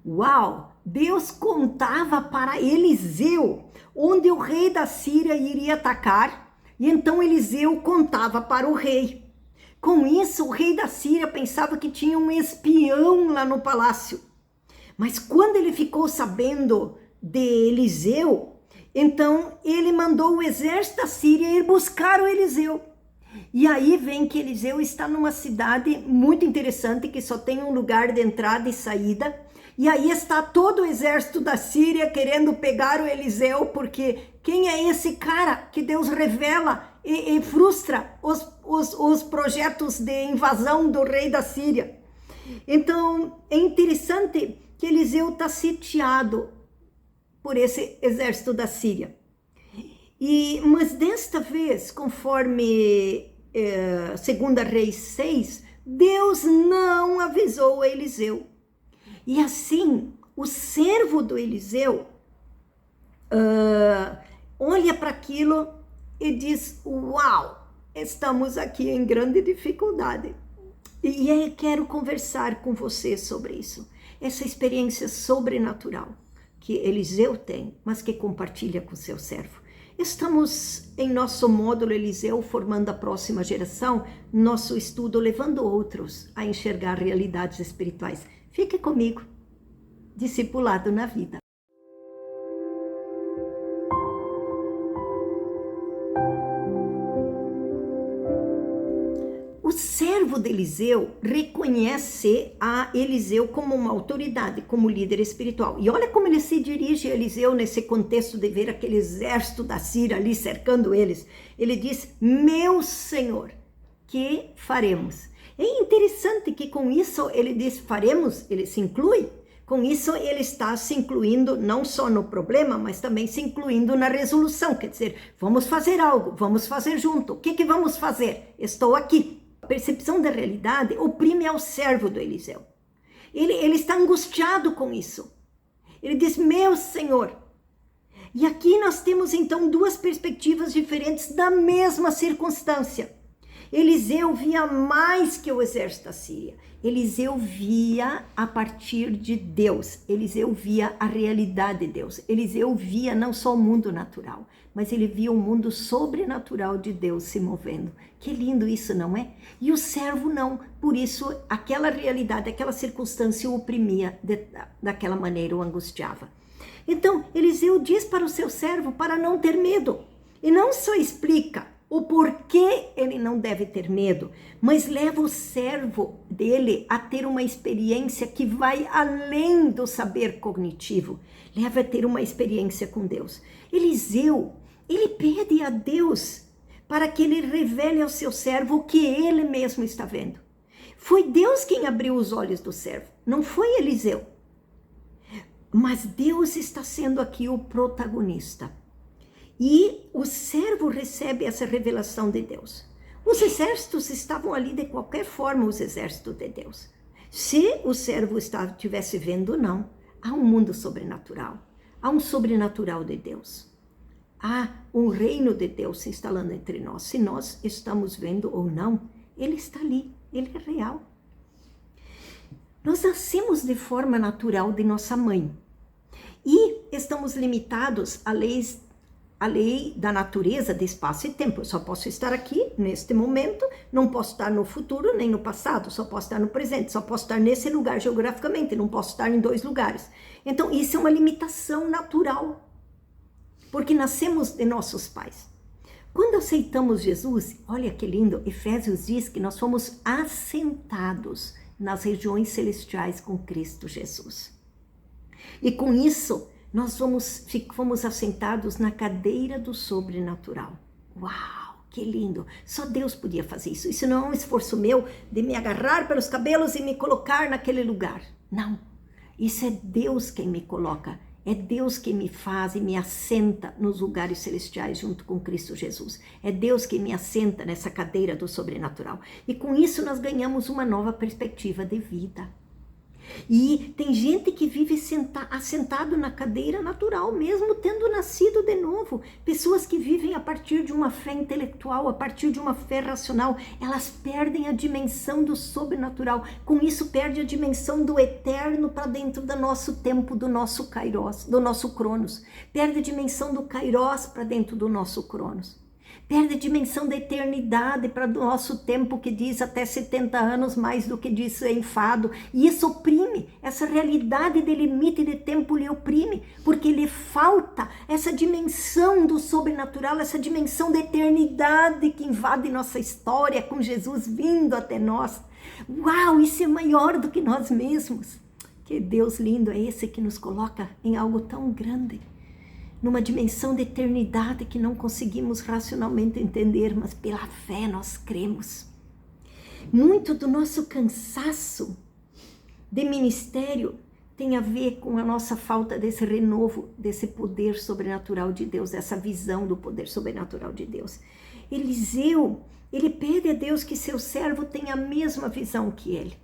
Uau! Deus contava para Eliseu onde o rei da Síria iria atacar, e então Eliseu contava para o rei. Com isso, o rei da Síria pensava que tinha um espião lá no palácio. Mas quando ele ficou sabendo de Eliseu, então ele mandou o exército da Síria ir buscar o Eliseu. E aí vem que Eliseu está numa cidade muito interessante, que só tem um lugar de entrada e saída. E aí está todo o exército da Síria querendo pegar o Eliseu, porque quem é esse cara que Deus revela e frustra os projetos de invasão do rei da Síria? Então, é interessante que Eliseu está sitiado por esse exército da Síria. Mas desta vez, conforme 2 Reis 6, Deus não avisou a Eliseu. E assim, o servo do Eliseu olha para aquilo e diz: uau, estamos aqui em grande dificuldade. E eu quero conversar com você sobre isso. Essa experiência sobrenatural que Eliseu tem, mas que compartilha com seu servo. Estamos em nosso módulo Eliseu, formando a próxima geração, nosso estudo levando outros a enxergar realidades espirituais. Fique comigo, discipulado na vida. O servo de Eliseu reconhece a Eliseu como uma autoridade, como líder espiritual. E olha como ele se dirige a Eliseu nesse contexto de ver aquele exército da Síria ali cercando eles. Ele diz: meu Senhor, que faremos? É interessante que com isso ele diz faremos, ele se inclui. Com isso ele está se incluindo não só no problema, mas também se incluindo na resolução. Quer dizer, vamos fazer algo, vamos fazer junto. O que vamos fazer? Estou aqui. A percepção da realidade oprime ao servo do Eliseu. Ele está angustiado com isso. Ele diz: meu Senhor. E aqui nós temos então duas perspectivas diferentes da mesma circunstância. Eliseu via mais que o exército da Síria. Eliseu via a partir de Deus. Eliseu via a realidade de Deus. Eliseu via não só o mundo natural, mas ele via o mundo sobrenatural de Deus se movendo. Que lindo isso, não é? E o servo não. Por isso, aquela realidade, aquela circunstância o oprimia daquela maneira, o angustiava. Então, Eliseu diz para o seu servo para não ter medo. E não só explica o porquê ele não deve ter medo, mas leva o servo dele a ter uma experiência que vai além do saber cognitivo. Leva a ter uma experiência com Deus. Eliseu, ele pede a Deus para que ele revele ao seu servo o que ele mesmo está vendo. Foi Deus quem abriu os olhos do servo, não foi Eliseu. Mas Deus está sendo aqui o protagonista. E o servo recebe essa revelação de Deus. Os exércitos estavam ali de qualquer forma, os exércitos de Deus. Se o servo estivesse vendo, não. Há um mundo sobrenatural. Há um sobrenatural de Deus. Há um reino de Deus se instalando entre nós. Se nós estamos vendo ou não, ele está ali. Ele é real. Nós nascemos de forma natural de nossa mãe. E estamos limitados a lei da natureza de espaço e tempo. Eu só posso estar aqui, neste momento, não posso estar no futuro nem no passado, só posso estar no presente, só posso estar nesse lugar geograficamente, não posso estar em 2 lugares. Então, isso é uma limitação natural, porque nascemos de nossos pais. Quando aceitamos Jesus, olha que lindo, Efésios diz que nós fomos assentados nas regiões celestiais com Cristo Jesus. E com isso, nós fomos assentados na cadeira do sobrenatural. Uau, que lindo! Só Deus podia fazer isso. Isso não é um esforço meu de me agarrar pelos cabelos e me colocar naquele lugar. Não, isso é Deus quem me coloca. É Deus quem me faz e me assenta nos lugares celestiais junto com Cristo Jesus. É Deus quem me assenta nessa cadeira do sobrenatural. E com isso nós ganhamos uma nova perspectiva de vida. E tem gente que vive assentado na cadeira natural, mesmo tendo nascido de novo. Pessoas que vivem a partir de uma fé intelectual, a partir de uma fé racional, elas perdem a dimensão do sobrenatural. Com isso, perde a dimensão do eterno para dentro do nosso tempo, do nosso kairos, do nosso cronos. Perde a dimensão do kairos para dentro do nosso cronos. Perde a dimensão da eternidade para o nosso tempo, que diz até 70 anos, mais do que diz enfado. E isso oprime, essa realidade de limite de tempo lhe oprime, porque lhe falta essa dimensão do sobrenatural, essa dimensão da eternidade que invade nossa história, com Jesus vindo até nós. Uau, isso é maior do que nós mesmos. Que Deus lindo é esse que nos coloca em algo tão grande, numa dimensão de eternidade que não conseguimos racionalmente entender, mas pela fé nós cremos. Muito do nosso cansaço de ministério tem a ver com a nossa falta desse renovo, desse poder sobrenatural de Deus, essa visão do poder sobrenatural de Deus. Eliseu, ele pede a Deus que seu servo tenha a mesma visão que ele.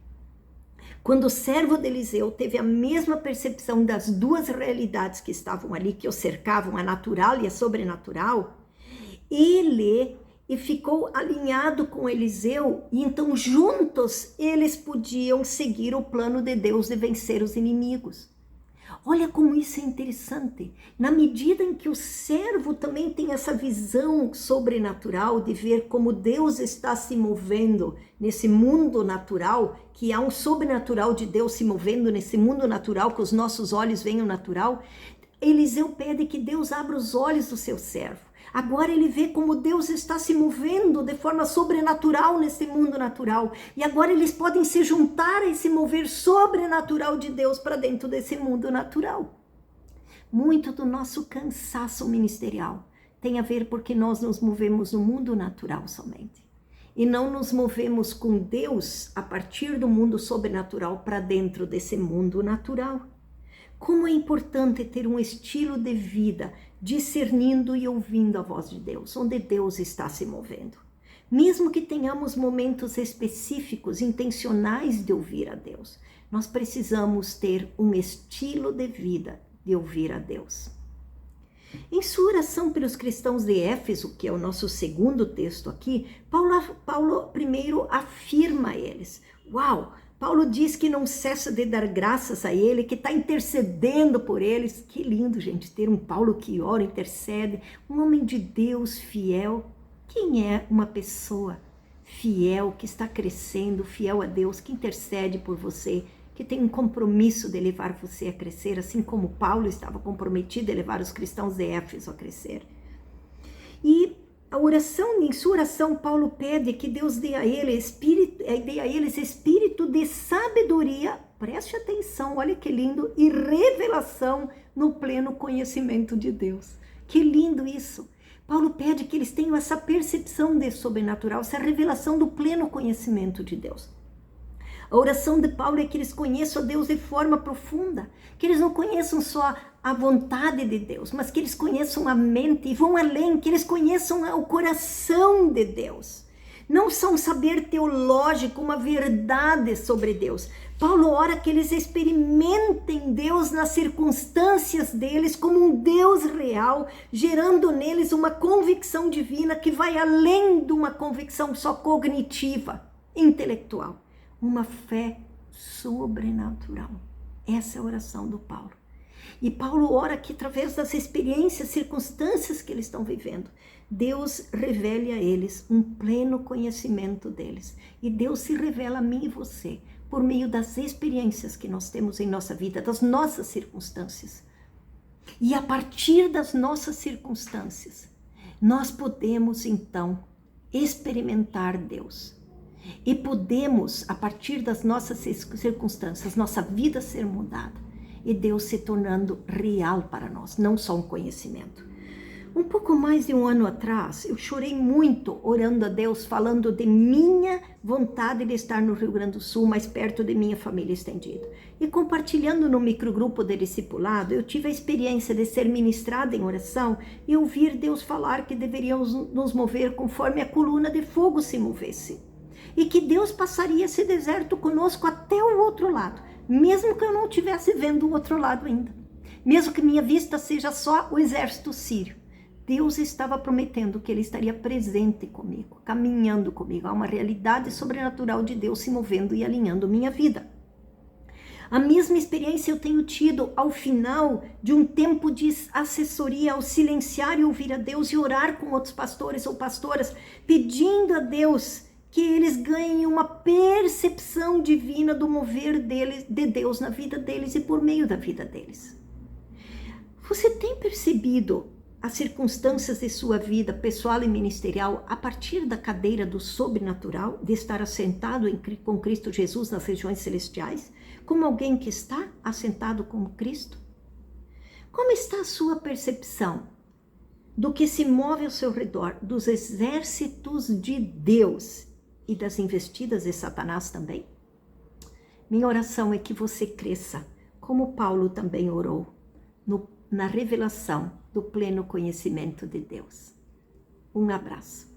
Quando o servo de Eliseu teve a mesma percepção das duas realidades que estavam ali, que o cercavam, a natural e a sobrenatural, ele ficou alinhado com Eliseu, e então juntos eles podiam seguir o plano de Deus de vencer os inimigos. Olha como isso é interessante. Na medida em que o servo também tem essa visão sobrenatural de ver como Deus está se movendo nesse mundo natural, que há um sobrenatural de Deus se movendo nesse mundo natural, que os nossos olhos veem o natural, Eliseu pede que Deus abra os olhos do seu servo. Agora ele vê como Deus está se movendo de forma sobrenatural nesse mundo natural. E agora eles podem se juntar e se mover sobrenatural de Deus para dentro desse mundo natural. Muito do nosso cansaço ministerial tem a ver porque nós nos movemos no mundo natural somente. E não nos movemos com Deus a partir do mundo sobrenatural para dentro desse mundo natural. Como é importante ter um estilo de vida discernindo e ouvindo a voz de Deus, onde Deus está se movendo. Mesmo que tenhamos momentos específicos, intencionais de ouvir a Deus, nós precisamos ter um estilo de vida de ouvir a Deus. Em sua oração pelos cristãos de Éfeso, que é o nosso segundo texto aqui, Paulo primeiro afirma a eles: uau! Paulo diz que não cessa de dar graças a ele, que está intercedendo por eles. Que lindo, gente, ter um Paulo que ora, intercede, um homem de Deus fiel. Quem é uma pessoa fiel, que está crescendo, fiel a Deus, que intercede por você, que tem um compromisso de levar você a crescer, assim como Paulo estava comprometido em levar os cristãos de Éfeso a crescer? E em sua oração, Paulo pede que Deus dê a eles espírito de sabedoria, preste atenção, olha que lindo, e revelação no pleno conhecimento de Deus. Que lindo isso! Paulo pede que eles tenham essa percepção de sobrenatural, essa revelação do pleno conhecimento de Deus. A oração de Paulo é que eles conheçam a Deus de forma profunda, que eles não conheçam só a vontade de Deus, mas que eles conheçam a mente e vão além, que eles conheçam o coração de Deus. Não só um saber teológico, uma verdade sobre Deus. Paulo ora que eles experimentem Deus nas circunstâncias deles como um Deus real, gerando neles uma convicção divina que vai além de uma convicção só cognitiva, intelectual. Uma fé sobrenatural. Essa é a oração do Paulo. E Paulo ora que através das experiências, circunstâncias que eles estão vivendo, Deus revele a eles um pleno conhecimento deles. E Deus se revela a mim e você por meio das experiências que nós temos em nossa vida, das nossas circunstâncias. E a partir das nossas circunstâncias, nós podemos então experimentar Deus. E podemos, a partir das nossas circunstâncias, nossa vida ser mudada e Deus se tornando real para nós, não só um conhecimento. Um pouco mais de um ano atrás, eu chorei muito orando a Deus, falando de minha vontade de estar no Rio Grande do Sul, mais perto de minha família estendida. E compartilhando no microgrupo de discipulado, eu tive a experiência de ser ministrada em oração e ouvir Deus falar que deveríamos nos mover conforme a coluna de fogo se movesse. E que Deus passaria esse deserto conosco até o outro lado, mesmo que eu não estivesse vendo o outro lado ainda, mesmo que minha vista seja só o exército sírio, Deus estava prometendo que Ele estaria presente comigo, caminhando comigo. Há uma realidade sobrenatural de Deus se movendo e alinhando minha vida. A mesma experiência eu tenho tido ao final de um tempo de assessoria, ao silenciar e ouvir a Deus e orar com outros pastores ou pastoras, pedindo a Deus que eles ganhem uma percepção divina do mover deles, de Deus na vida deles e por meio da vida deles. Você tem percebido as circunstâncias de sua vida pessoal e ministerial a partir da cadeira do sobrenatural, de estar assentado com Cristo Jesus nas regiões celestiais, como alguém que está assentado como Cristo? Como está a sua percepção do que se move ao seu redor, dos exércitos de Deus e das investidas de Satanás também? Minha oração é que você cresça, como Paulo também orou, na revelação do pleno conhecimento de Deus. Um abraço.